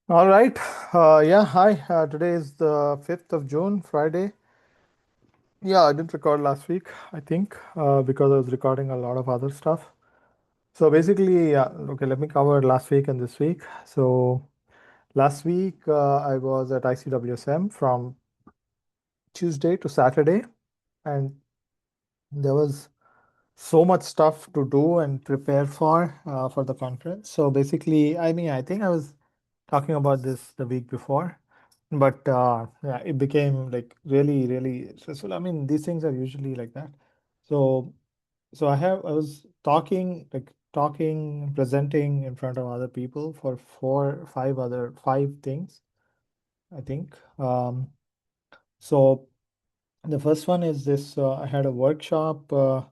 All right. Yeah, hi. Today is the 5th of June, Friday. Yeah, I didn't record last week, I think, because I was recording a lot of other stuff. So basically, yeah, okay, let me cover last week and this week. So last week, I was at ICWSM from Tuesday to Saturday, and there was so much stuff to do and prepare for the conference. So basically, I think I was talking about this the week before, but yeah, it became like really, really stressful. I mean, these things are usually like that. So, so I was talking, presenting in front of other people for five things, I think. So the first one is this. I had a workshop, the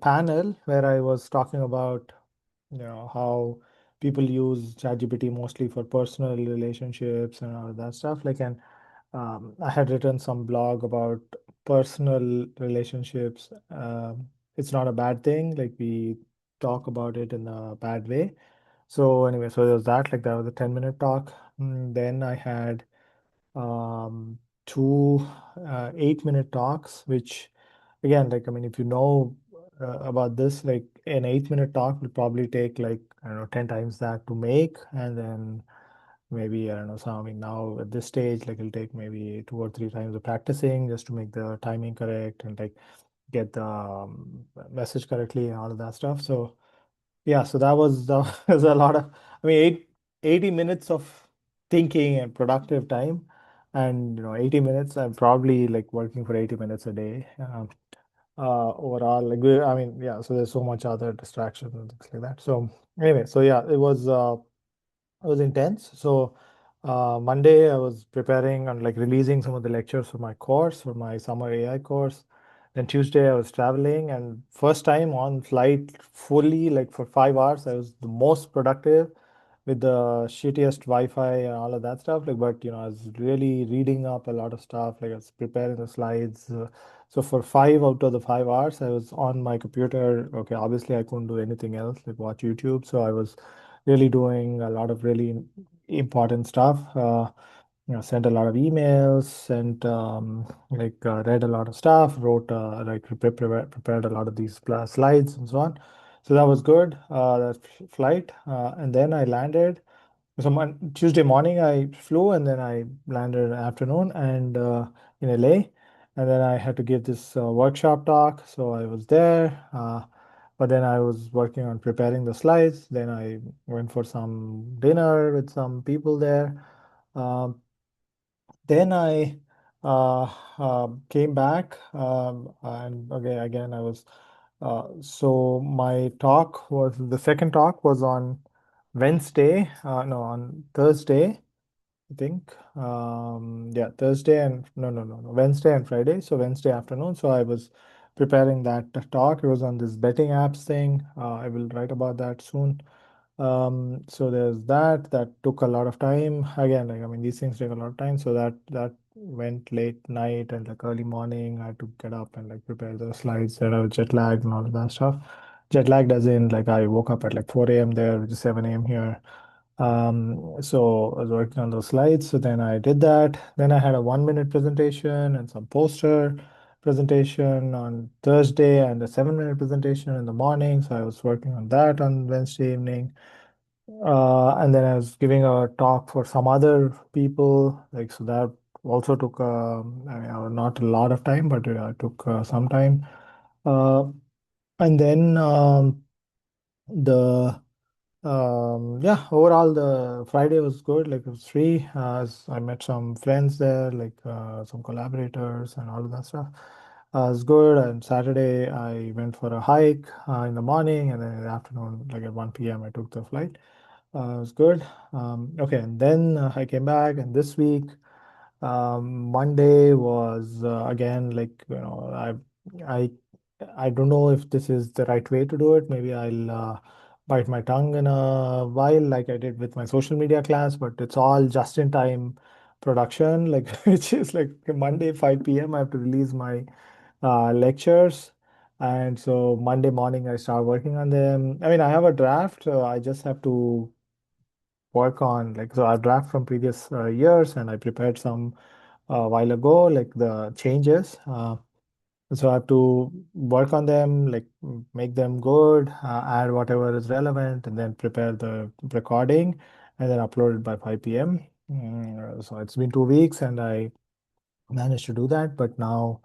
panel where I was talking about how people use ChatGPT mostly for personal relationships and all of that stuff. And I had written some blog about personal relationships. It's not a bad thing. Like we talk about it in a bad way. So anyway, so there was that. Like that was a 10-minute talk. Then I had um, two 8-minute talks, which again, like, I mean, if you know about this, like an 8-minute talk will probably take like, I don't know, 10 times that to make. And then maybe, I don't know, so I mean, now at this stage, like it'll take maybe 2 or 3 times of practicing just to make the timing correct and like get the message correctly and all of that stuff. So, yeah, so that was a lot of, I mean, 80 minutes of thinking and productive time. And, 80 minutes, I'm probably like working for 80 minutes a day. Overall, like, I mean, yeah, so there's so much other distractions and things like that. So, anyway, so yeah, it was intense. So Monday I was preparing and like releasing some of the lectures for my course, for my summer AI course. Then Tuesday I was traveling and first time on flight fully like for 5 hours. I was the most productive with the shittiest Wi-Fi and all of that stuff. Like, but I was really reading up a lot of stuff. Like I was preparing the slides. So for 5 out of the 5 hours, I was on my computer. Okay, obviously I couldn't do anything else, like watch YouTube. So I was really doing a lot of really important stuff. Sent a lot of emails, sent read a lot of stuff, wrote prepared a lot of these slides and so on. So that was good. That flight, and then I landed. So Tuesday morning I flew, and then I landed in the afternoon and in LA, and then I had to give this workshop talk. So I was there. But then I was working on preparing the slides. Then I went for some dinner with some people there. Um, then I came back, and okay, again I was. So my talk was the second talk was on Wednesday. No, on Thursday. I think. Yeah, Thursday and no, Wednesday and Friday. So Wednesday afternoon. So I was preparing that talk. It was on this betting apps thing. I will write about that soon. So there's that. That took a lot of time. Again, like I mean, these things take a lot of time. So that went late night and like early morning. I had to get up and like prepare the slides. That I was jet lagged and all of that stuff. Jet lagged as in like I woke up at like 4 a.m. there, which is 7 a.m. here. So I was working on those slides. So then I did that. Then I had a 1-minute presentation and some poster presentation on Thursday and a 7-minute presentation in the morning. So I was working on that on Wednesday evening. And then I was giving a talk for some other people. Like, so that also took, I mean, not a lot of time, but it took some time. Uh, and then the yeah, overall the Friday was good. Like it was free. I met some friends there, like some collaborators and all of that stuff. It was good. And Saturday I went for a hike in the morning, and then in the afternoon, like at 1 p.m., I took the flight. It was good. Okay, and then I came back, and this week, Monday was again like I I don't know if this is the right way to do it. Maybe I'll bite my tongue in a while, like I did with my social media class, but it's all just in time production, like which is like Monday 5 p.m. I have to release my lectures. And so Monday morning I start working on them. I mean, I have a draft, so I just have to work on, like, so I draft from previous years, and I prepared some while ago, like the changes. So I have to work on them, like make them good, add whatever is relevant, and then prepare the recording, and then upload it by 5 p.m. So it's been 2 weeks, and I managed to do that. But now,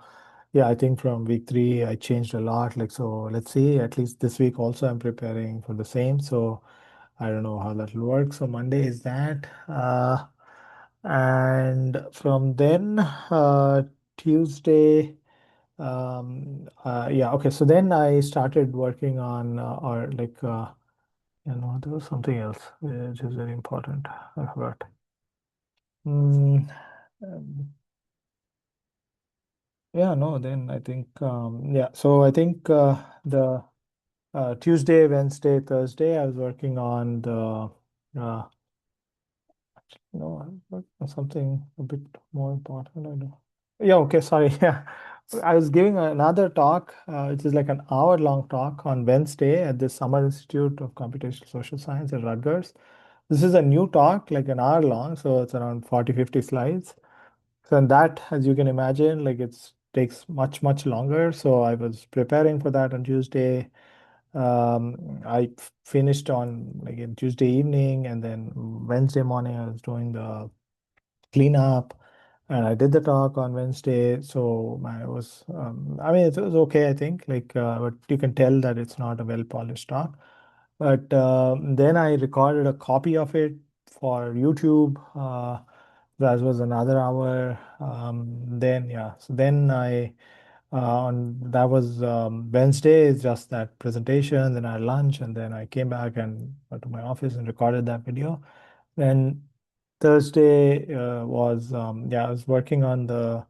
yeah, I think from week three, I changed a lot. Like, so let's see, at least this week also, I'm preparing for the same. So I don't know how that will work. So Monday is that. And from then, Tuesday, yeah, okay. So then I started working on, or like, there was something else which is very important. I forgot. Mm, um, yeah, no, then I think, yeah, so I think the Tuesday, Wednesday, Thursday, I was working on the, uh, no, I worked on something a bit more important. I know. Yeah, okay, sorry. Yeah. I was giving another talk, which is like an hour-long talk on Wednesday at the Summer Institute of Computational Social Science at Rutgers. This is a new talk, like an hour long, so it's around 40, 50 slides. So in that, as you can imagine, like it's takes much, much longer. So I was preparing for that on Tuesday. I finished on like in Tuesday evening, and then Wednesday morning I was doing the cleanup, and I did the talk on Wednesday. So I was, I mean, it was okay, I think, like, but you can tell that it's not a well polished talk. But then I recorded a copy of it for YouTube. That was another hour. Then, yeah, so then I on that was Wednesday is just that presentation. Then I had lunch, and then I came back and to my office and recorded that video. Then Thursday was yeah, I was working on the,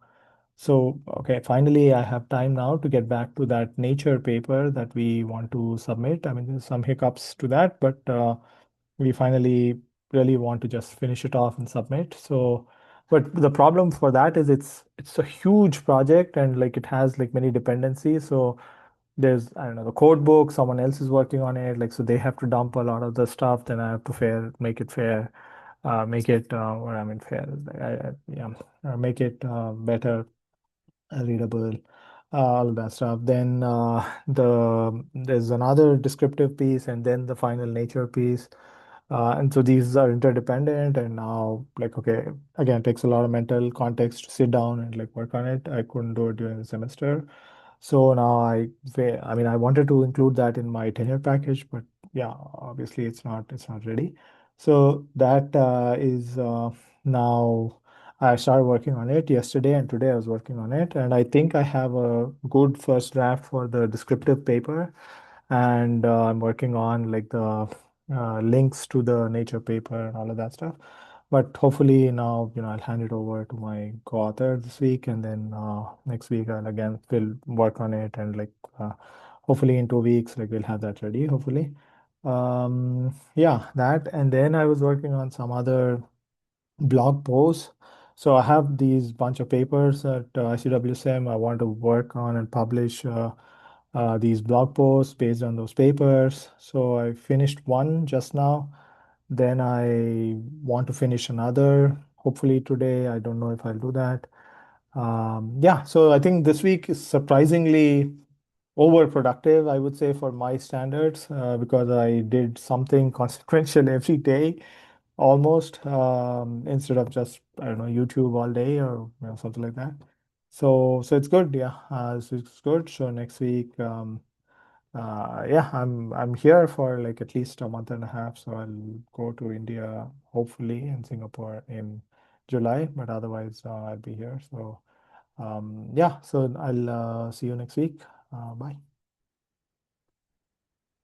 so okay, finally I have time now to get back to that nature paper that we want to submit. I mean, there's some hiccups to that, but we finally really want to just finish it off and submit. So, but the problem for that is it's a huge project, and like it has like many dependencies. So there's, I don't know, the code book, someone else is working on it, like, so they have to dump a lot of the stuff, then I have to make it fair, make it what I mean fair is like, yeah, make it better, readable, all of that stuff. Then there's another descriptive piece, and then the final nature piece. And so these are interdependent, and now, like, okay, again, it takes a lot of mental context to sit down and like work on it. I couldn't do it during the semester. So now I mean, I wanted to include that in my tenure package, but yeah, obviously it's not ready. So that is now I started working on it yesterday, and today I was working on it, and I think I have a good first draft for the descriptive paper, and I'm working on like the links to the nature paper and all of that stuff. But hopefully now, I'll hand it over to my co-author this week, and then next week I'll again will work on it, and like hopefully in 2 weeks, like we'll have that ready, hopefully. Yeah, that, and then I was working on some other blog posts. So I have these bunch of papers at ICWSM I want to work on and publish these blog posts based on those papers. So I finished one just now. Then I want to finish another, hopefully today. I don't know if I'll do that. Yeah, so I think this week is surprisingly overproductive, I would say, for my standards, because I did something consequential every day almost, instead of just, I don't know, YouTube all day, or something like that. So it's good, yeah. So it's good. So next week, yeah, I'm here for like at least a month and a half. So I'll go to India, hopefully, and Singapore in July, but otherwise I'll be here. So yeah, so I'll see you next week. Bye.